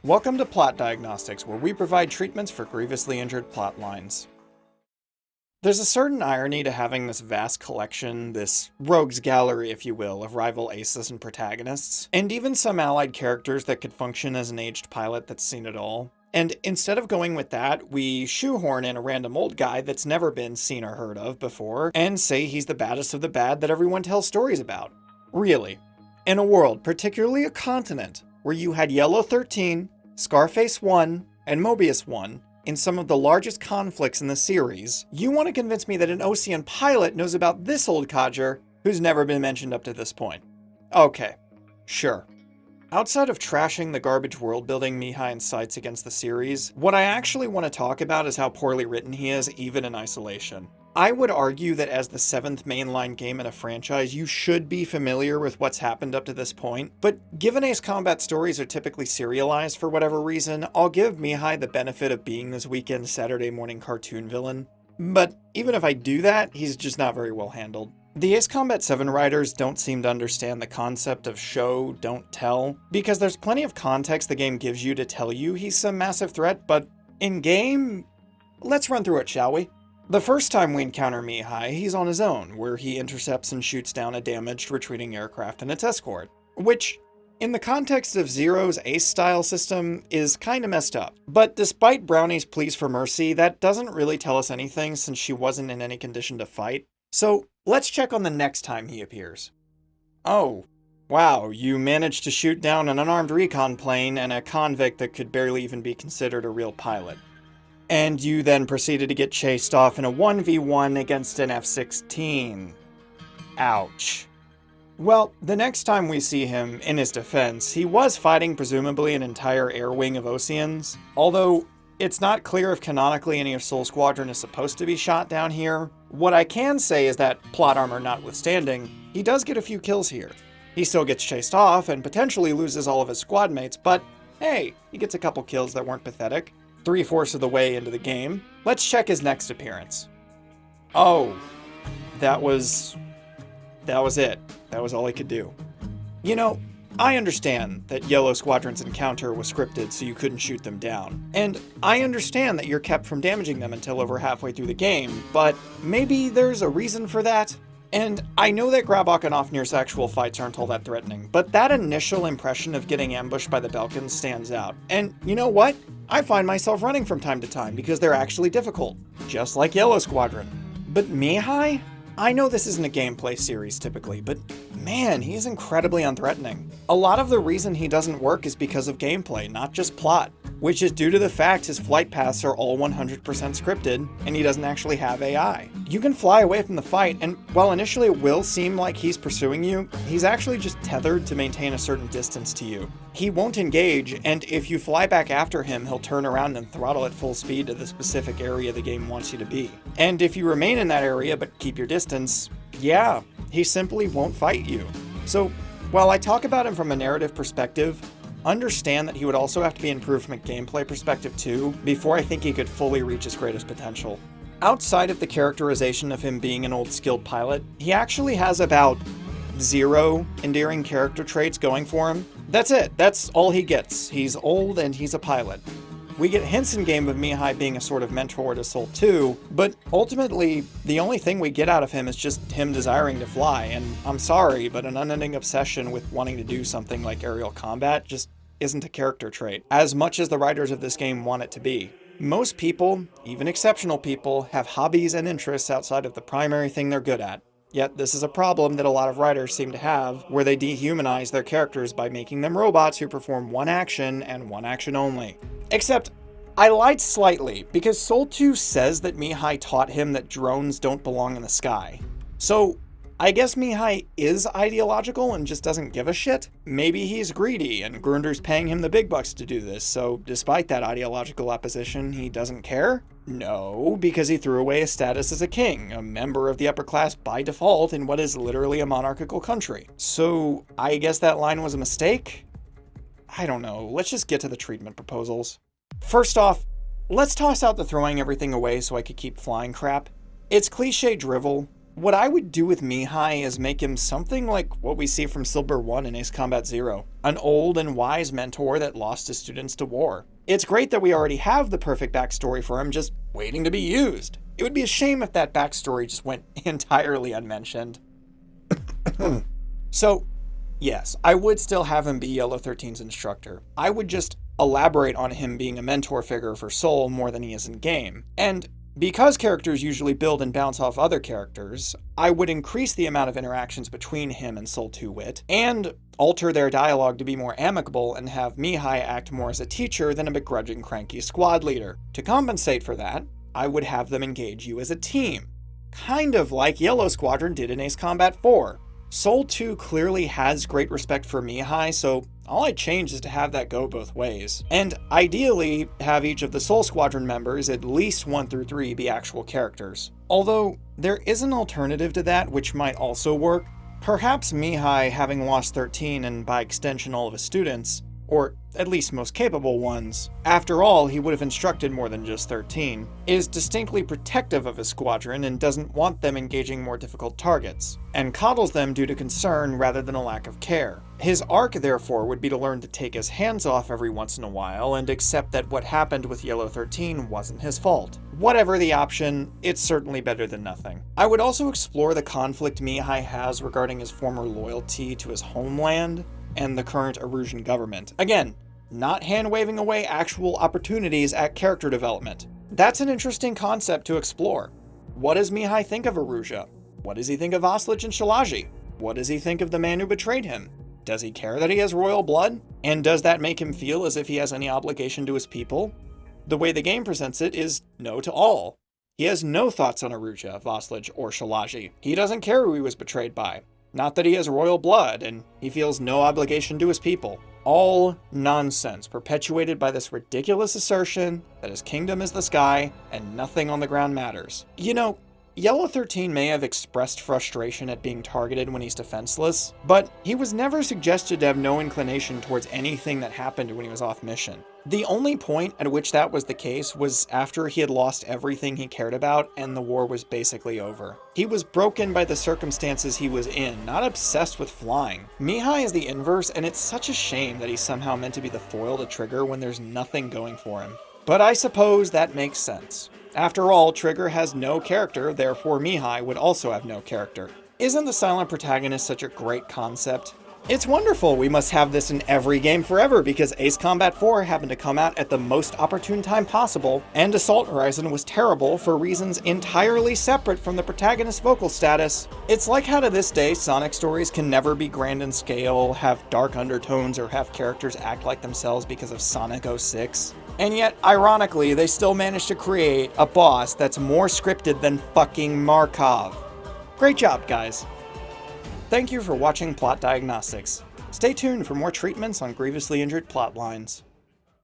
Welcome to Plot Diagnostics, where we provide treatments for grievously injured plot lines. There's a certain irony to having this vast collection, this rogues gallery, if you will, of rival aces and protagonists, and even some allied characters that could function as an aged pilot that's seen it all. And instead of going with that, we shoehorn in a random old guy that's never been seen or heard of before, and say he's the baddest of the bad that everyone tells stories about. Really. In a world, particularly a continent, where you had Yellow 13, Scarface 1, and Mobius 1, in some of the largest conflicts in the series, you want to convince me that an Ocean pilot knows about this old codger who's never been mentioned up to this point. Okay, sure. Outside of trashing the garbage world-building Mihaly incites against the series, what I actually want to talk about is how poorly written he is, even in isolation. I would argue that as the 7th mainline game in a franchise, you should be familiar with what's happened up to this point, but given Ace Combat stories are typically serialized for whatever reason, I'll give Mihaly the benefit of being this weekend's Saturday morning cartoon villain. But even if I do that, he's just not very well handled. The Ace Combat 7 writers don't seem to understand the concept of show, don't tell, because there's plenty of context the game gives you to tell you he's some massive threat, but in-game, let's run through it, shall we? The first time we encounter Mihaly, he's on his own, where he intercepts and shoots down a damaged retreating aircraft and its escort, which, in the context of Zero's Ace-style system, is kinda messed up. But despite Brownie's pleas for mercy, that doesn't really tell us anything since she wasn't in any condition to fight. So let's check on the next time he appears. Oh, wow, you managed to shoot down an unarmed recon plane and a convict that could barely even be considered a real pilot. And you then proceeded to get chased off in a 1v1 against an F-16. Ouch. Well, the next time we see him, in his defense, he was fighting presumably an entire air wing of Oceans, although it's not clear if canonically any of Soul Squadron is supposed to be shot down here. What I can say is that, plot armor notwithstanding, he does get a few kills here. He still gets chased off and potentially loses all of his squad mates, but hey, he gets a couple kills that weren't pathetic. 3/4 of the way into the game. Let's check his next appearance. Oh, that was it. That was all he could do. You know, I understand that Yellow Squadron's encounter was scripted so you couldn't shoot them down. And I understand that you're kept from damaging them until over halfway through the game, but maybe there's a reason for that? And I know that Grabok and Ofnir's actual fights aren't all that threatening, but that initial impression of getting ambushed by the Belkans stands out. And you know what? I find myself running from time to time because they're actually difficult, just like Yellow Squadron. But Mihaly? I know this isn't a gameplay series typically, but man, he's incredibly unthreatening. A lot of the reason he doesn't work is because of gameplay, not just plot, which is due to the fact his flight paths are all 100% scripted, and he doesn't actually have AI. You can fly away from the fight, and while initially it will seem like he's pursuing you, he's actually just tethered to maintain a certain distance to you. He won't engage, and if you fly back after him, he'll turn around and throttle at full speed to the specific area the game wants you to be. And if you remain in that area but keep your distance, yeah, he simply won't fight you. So, while I talk about him from a narrative perspective, understand that he would also have to be improved from a gameplay perspective too, before I think he could fully reach his greatest potential. Outside of the characterization of him being an old skilled pilot, he actually has about 0 endearing character traits going for him. That's it, that's all he gets. He's old and he's a pilot. We get hints in game of Mihaly being a sort of mentor to Soul 2, but ultimately, the only thing we get out of him is just him desiring to fly, and I'm sorry, but an unending obsession with wanting to do something like aerial combat just isn't a character trait, as much as the writers of this game want it to be. Most people, even exceptional people, have hobbies and interests outside of the primary thing they're good at. Yet this is a problem that a lot of writers seem to have, where they dehumanize their characters by making them robots who perform one action and one action only. Except, I lied slightly, because Soul 2 says that Mihaly taught him that drones don't belong in the sky. So, I guess Mihaly is ideological and just doesn't give a shit? Maybe he's greedy and Grunder's paying him the big bucks to do this, so despite that ideological opposition, he doesn't care? No, because he threw away his status as a king, a member of the upper class by default in what is literally a monarchical country. So, I guess that line was a mistake? I don't know, let's just get to the treatment proposals. First off, let's toss out the throwing everything away so I could keep flying crap. It's cliche drivel, what I would do with Mihaly is make him something like what we see from Silver 1 in Ace Combat 0, an old and wise mentor that lost his students to war. It's great that we already have the perfect backstory for him just waiting to be used. It would be a shame if that backstory just went entirely unmentioned. So, yes, I would still have him be Yellow 13's instructor. I would just elaborate on him being a mentor figure for Soul more than he is in game. And because characters usually build and bounce off other characters, I would increase the amount of interactions between him and Soul 2-Wit, and alter their dialogue to be more amicable and have Mihaly act more as a teacher than a begrudging cranky squad leader. To compensate for that, I would have them engage you as a team. Kind of like Yellow Squadron did in Ace Combat 4. Soul 2 clearly has great respect for Mihaly, so all I'd change is to have that go both ways. And ideally, have each of the Soul Squadron members, at least 1 through 3, be actual characters. Although, there is an alternative to that which might also work. Perhaps Mihaly, having lost 13 and by extension all of his students, or at least most capable ones, after all, he would have instructed more than just 13, is distinctly protective of his squadron and doesn't want them engaging more difficult targets, and coddles them due to concern rather than a lack of care. His arc, therefore, would be to learn to take his hands off every once in a while and accept that what happened with Yellow 13 wasn't his fault. Whatever the option, it's certainly better than nothing. I would also explore the conflict Mihaly has regarding his former loyalty to his homeland and the current Erusian government. Again, not hand-waving away actual opportunities at character development. That's an interesting concept to explore. What does Mihaly think of Erusia? What does he think of Oslage and Shilage? What does he think of the man who betrayed him? Does he care that he has royal blood? And does that make him feel as if he has any obligation to his people? The way the game presents it is no to all. He has no thoughts on Erusia, Oslage, or Shilage. He doesn't care who he was betrayed by. Not that he has royal blood, and he feels no obligation to his people. All nonsense, perpetuated by this ridiculous assertion that his kingdom is the sky and nothing on the ground matters. You know, Yellow 13 may have expressed frustration at being targeted when he's defenseless, but he was never suggested to have no inclination towards anything that happened when he was off mission. The only point at which that was the case was after he had lost everything he cared about and the war was basically over. He was broken by the circumstances he was in, not obsessed with flying. Mihaly is the inverse, and it's such a shame that he's somehow meant to be the foil to Trigger when there's nothing going for him. But I suppose that makes sense. After all, Trigger has no character, therefore Mihaly would also have no character. Isn't the silent protagonist such a great concept? It's wonderful, we must have this in every game forever because Ace Combat 4 happened to come out at the most opportune time possible, and Assault Horizon was terrible for reasons entirely separate from the protagonist's vocal status. It's like how to this day Sonic stories can never be grand in scale, have dark undertones, or have characters act like themselves because of Sonic 06. And yet, ironically, they still managed to create a boss that's more scripted than fucking Markov. Great job, guys. Thank you for watching Plot Diagnostics. Stay tuned for more treatments on grievously injured plot lines.